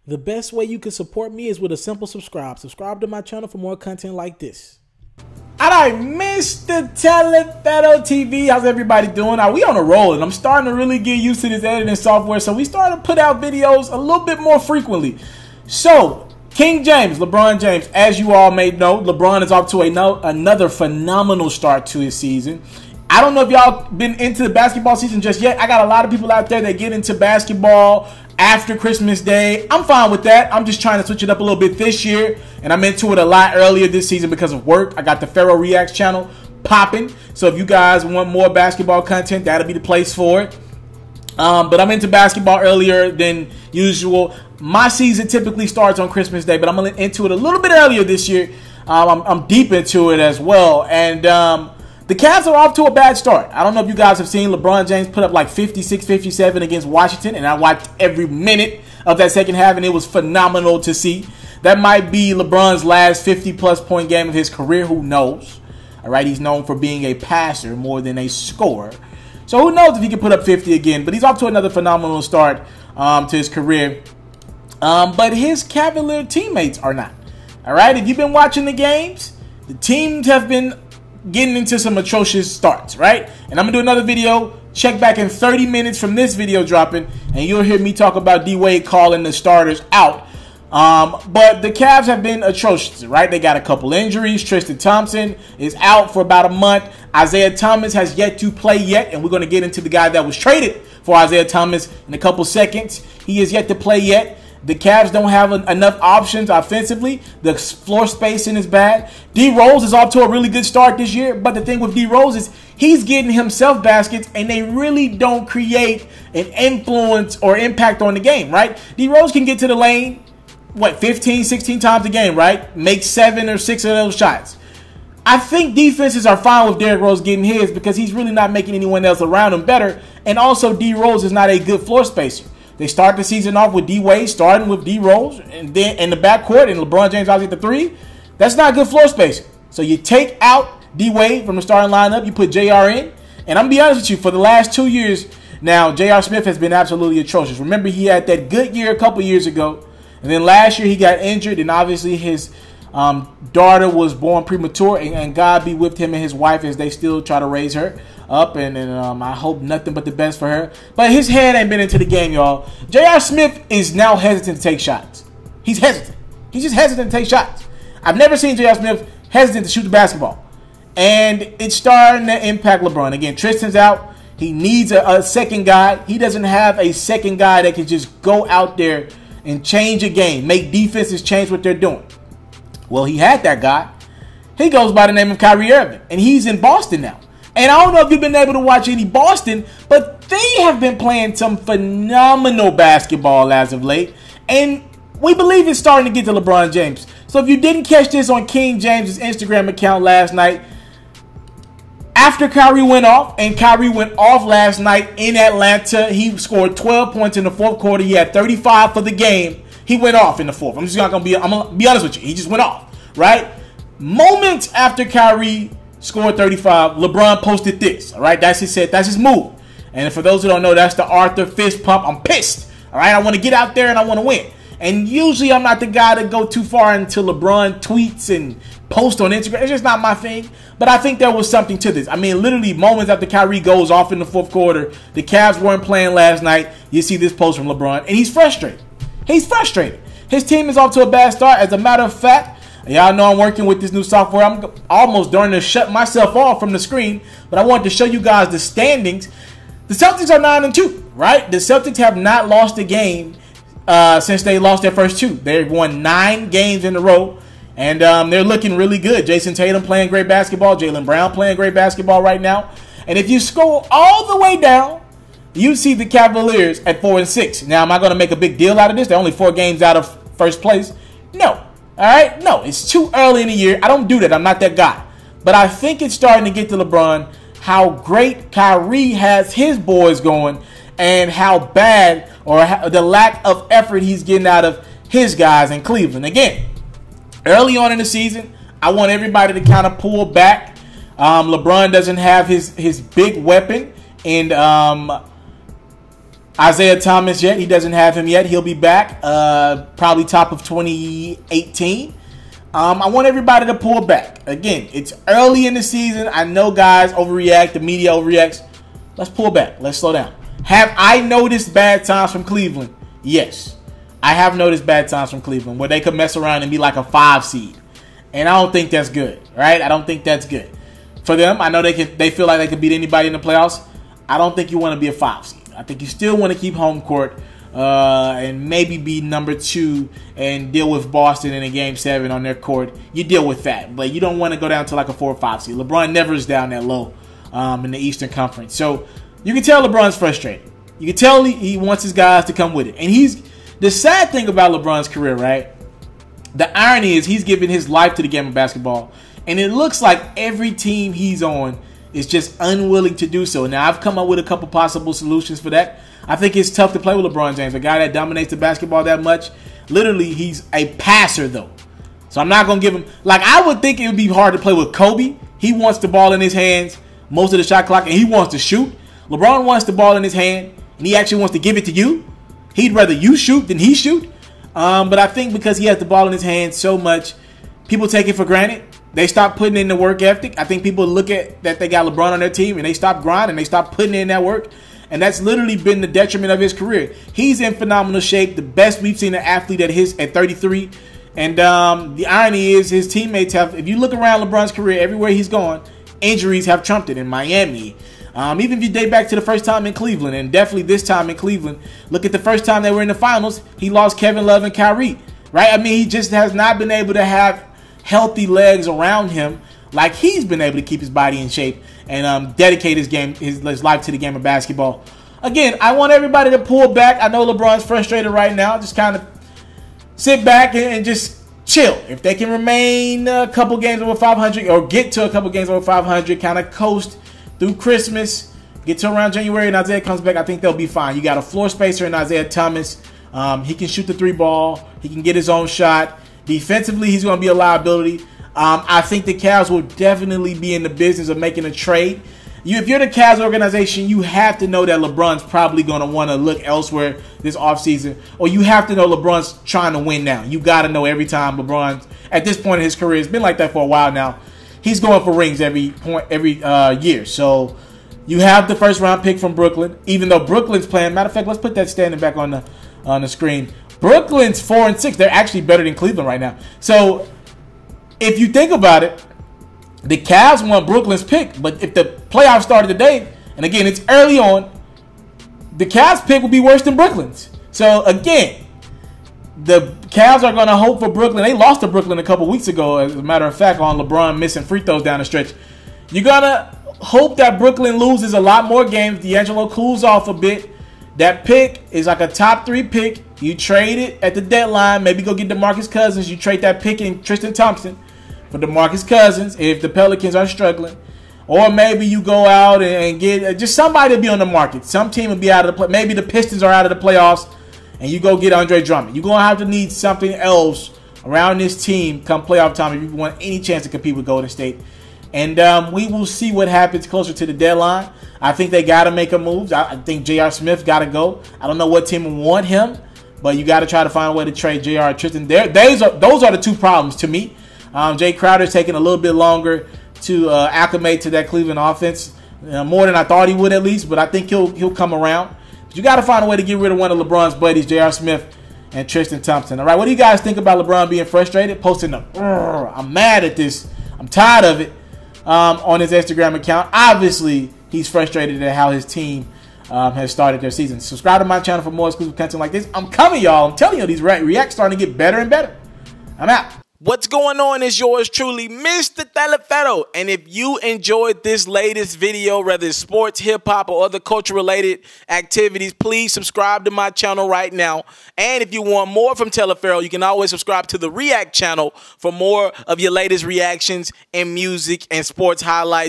The best way you can support me is with a simple subscribe. Subscribe to my channel for more content like this. Alright, Mr. TALIAFERRO TV, how's everybody doing? Now, we on a roll, and I'm starting to really get used to this editing software, so we starting to put out videos a little bit more frequently. So, King James, LeBron James, as you all may know, LeBron is off to another phenomenal start to his season. I don't know if y'all been into the basketball season just yet. I got a lot of people out there that get into basketball after Christmas Day. I'm fine with that. I'm just trying to switch it up a little bit this year, and I'm into it a lot earlier this season because of work. I got the Ferro Reacts channel popping, so if you guys want more basketball content, that'll be the place for it. But I'm into basketball earlier than usual. My season typically starts on Christmas Day, but I'm into it a little bit earlier this year. I'm deep into it as well, and the Cavs are off to a bad start. I don't know if you guys have seen LeBron James put up like 56, 57 against Washington, and I watched every minute of that second half, and it was phenomenal to see. That might be LeBron's last 50-plus point game of his career. Who knows? All right, he's known for being a passer more than a scorer. So who knows if he can put up 50 again, but he's off to another phenomenal start to his career. But his Cavalier teammates are not. All right, if you've been watching the games, the teams have been getting into some atrocious starts, right? And I'm going to do another video. Check back in 30 minutes from this video dropping, and you'll hear me talk about D-Wade calling the starters out. But the Cavs have been atrocious, right? They got a couple injuries. Tristan Thompson is out for about a month. Isaiah Thomas has yet to play yet, and we're going to get into the guy that was traded for Isaiah Thomas in a couple seconds. He is yet to play yet. The Cavs don't have enough options offensively. The floor spacing is bad. D. Rose is off to a really good start this year, but the thing with D. Rose is he's getting himself baskets, and they really don't create an influence or impact on the game, right? D. Rose can get to the lane, 15, 16 times a game, right? Make 7 or 6 of those shots. I think defenses are fine with Derrick Rose getting his because he's really not making anyone else around him better, and also D. Rose is not a good floor spacer. They start the season off with D-Wade, starting with D. Rose, and then in the backcourt, and LeBron James out at the 3. That's not good floor spacing. So you take out D-Wade from the starting lineup, you put JR in, and I'm going to be honest with you, for the last 2 years now, J.R. Smith has been absolutely atrocious. Remember, he had that good year a couple years ago, and then last year he got injured, and obviously his daughter was born premature, and God be with him and his wife as they still try to raise her up, and I hope nothing but the best for her. But his head ain't been into the game, y'all. J.R. Smith is now hesitant to take shots. He's hesitant. He's just hesitant to take shots. I've never seen J.R. Smith hesitant to shoot the basketball. And it's starting to impact LeBron. Again, Tristan's out. He needs a second guy. He doesn't have a second guy that can just go out there and change a game, make defenses change what they're doing. Well, he had that guy. He goes by the name of Kyrie Irving, and he's in Boston now. And I don't know if you've been able to watch any Boston, but they have been playing some phenomenal basketball as of late. And we believe it's starting to get to LeBron James. So if you didn't catch this on King James's Instagram account last night, after Kyrie went off, and Kyrie went off last night in Atlanta, he scored 12 points in the fourth quarter. He had 35 for the game. He went off in the fourth. I'm gonna be honest with you. He just went off, right? Moments after Kyrie scored 35, LeBron posted this, all right? That's his move. And for those who don't know, that's the Arthur fist pump. I'm pissed, all right? I want to get out there and I want to win. And usually I'm not the guy to go too far into LeBron tweets and post on Instagram. It's just not my thing. But I think there was something to this. I mean, literally moments after Kyrie goes off in the fourth quarter, the Cavs weren't playing last night. You see this post from LeBron, and he's frustrated. He's frustrated. His team is off to a bad start. As a matter of fact, y'all know I'm working with this new software. I'm almost starting to shut myself off from the screen, but I wanted to show you guys the standings. The Celtics are 9-2, right? The Celtics have not lost a game since they lost their first 2. They've won 9 games in a row, and they're looking really good. Jason Tatum playing great basketball. Jaylen Brown playing great basketball right now. And if you scroll all the way down, you see the Cavaliers at 4-6. Now, am I going to make a big deal out of this? They're only 4 games out of first place. No. All right? No, it's too early in the year. I don't do that. I'm not that guy. But I think it's starting to get to LeBron how great Kyrie has his boys going and how bad or the lack of effort he's getting out of his guys in Cleveland. Again, early on in the season, I want everybody to kind of pull back. LeBron doesn't have his big weapon in Isaiah Thomas yet. He doesn't have him yet. He'll be back probably top of 2018. I want everybody to pull back. Again, it's early in the season. I know guys overreact. The media overreacts. Let's pull back. Let's slow down. Have I noticed bad times from Cleveland? Yes. I have noticed bad times from Cleveland where they could mess around and be like a 5 seed. And I don't think that's good, right? I don't think that's good. For them, I know they feel like they could beat anybody in the playoffs. I don't think you want to be a 5 seed. I think you still want to keep home court and maybe be number 2 and deal with Boston in a Game 7 on their court. You deal with that, but you don't want to go down to like a 4 or 5 seed. LeBron never is down that low in the Eastern Conference. So you can tell LeBron's frustrated. You can tell he wants his guys to come with it. And the sad thing about LeBron's career, right? The irony is he's giving his life to the game of basketball. And it looks like every team he's on is just unwilling to do so. Now, I've come up with a couple possible solutions for that. I think it's tough to play with LeBron James, a guy that dominates the basketball that much. Literally, he's a passer, though. So I'm not going to give him... Like, I would think it would be hard to play with Kobe. He wants the ball in his hands most of the shot clock, and he wants to shoot. LeBron wants the ball in his hand, and he actually wants to give it to you. He'd rather you shoot than he shoot. But I think because he has the ball in his hands so much, people take it for granted. They stop putting in the work ethic. I think people look at that they got LeBron on their team and they stop grinding. They stop putting in that work. And that's literally been the detriment of his career. He's in phenomenal shape. The best we've seen an athlete at 33. And the irony is his teammates have, if you look around LeBron's career, everywhere he's gone, injuries have trumped it. In Miami, even if you date back to the first time in Cleveland, and definitely this time in Cleveland, look at the first time they were in the finals, he lost Kevin Love and Kyrie, right? I mean, he just has not been able to have healthy legs around him like he's been able to keep his body in shape and dedicate his life to the game of basketball. Again, I want everybody to pull back. I know LeBron's frustrated right now. Just kind of sit back and just chill. If they can remain a couple games over 500 or get to a couple games over 500, kind of coast through Christmas, get to around January and Isaiah comes back, I think they'll be fine. You got a floor spacer in Isaiah Thomas. He can shoot the 3 ball. He can get his own shot. Defensively, he's going to be a liability. I think the Cavs will definitely be in the business of making a trade. If you're the Cavs organization, you have to know that LeBron's probably going to want to look elsewhere this offseason. Or you have to know LeBron's trying to win now. You got to know every time LeBron's, at this point in his career, it's been like that for a while now, he's going for rings every year. So you have the first round pick from Brooklyn, even though Brooklyn's playing. Matter of fact, let's put that standing back on the screen. Brooklyn's 4-6. They're actually better than Cleveland right now. So if you think about it, the Cavs want Brooklyn's pick. But if the playoffs started today, and again, it's early on, the Cavs pick will be worse than Brooklyn's. So again, the Cavs are going to hope for Brooklyn. They lost to Brooklyn a couple weeks ago, as a matter of fact, on LeBron missing free throws down the stretch. You're going to hope that Brooklyn loses a lot more games. D'Angelo cools off a bit. That pick is like a top 3 pick. You trade it at the deadline. Maybe go get DeMarcus Cousins. You trade that pick in Tristan Thompson for DeMarcus Cousins if the Pelicans are struggling. Or maybe you go out and get just somebody to be on the market. Some team will be out of the play. Maybe the Pistons are out of the playoffs and you go get Andre Drummond. You're going to have to need something else around this team come playoff time if you want any chance to compete with Golden State. And we will see what happens closer to the deadline. I think they got to make a move. I think J.R. Smith got to go. I don't know what team will want him, but you got to try to find a way to trade J.R. Tristan. Those are the 2 problems to me. Jay Crowder's taking a little bit longer to acclimate to that Cleveland offense, more than I thought he would at least, but I think he'll come around. But you got to find a way to get rid of one of LeBron's buddies, J.R. Smith and Tristan Thompson. All right, what do you guys think about LeBron being frustrated? Posting them. I'm mad at this. I'm tired of it on his Instagram account. Obviously, he's frustrated at how his team has started their season. Subscribe to my channel for more exclusive content like this. I'm coming, y'all. I'm telling you, these reacts starting to get better and better. I'm out. What's going on is yours truly, Mr. TALIAFERRO. And if you enjoyed this latest video, whether it's sports, hip-hop, or other culture-related activities, please subscribe to my channel right now. And if you want more from TALIAFERRO, you can always subscribe to the React channel for more of your latest reactions and music and sports highlights.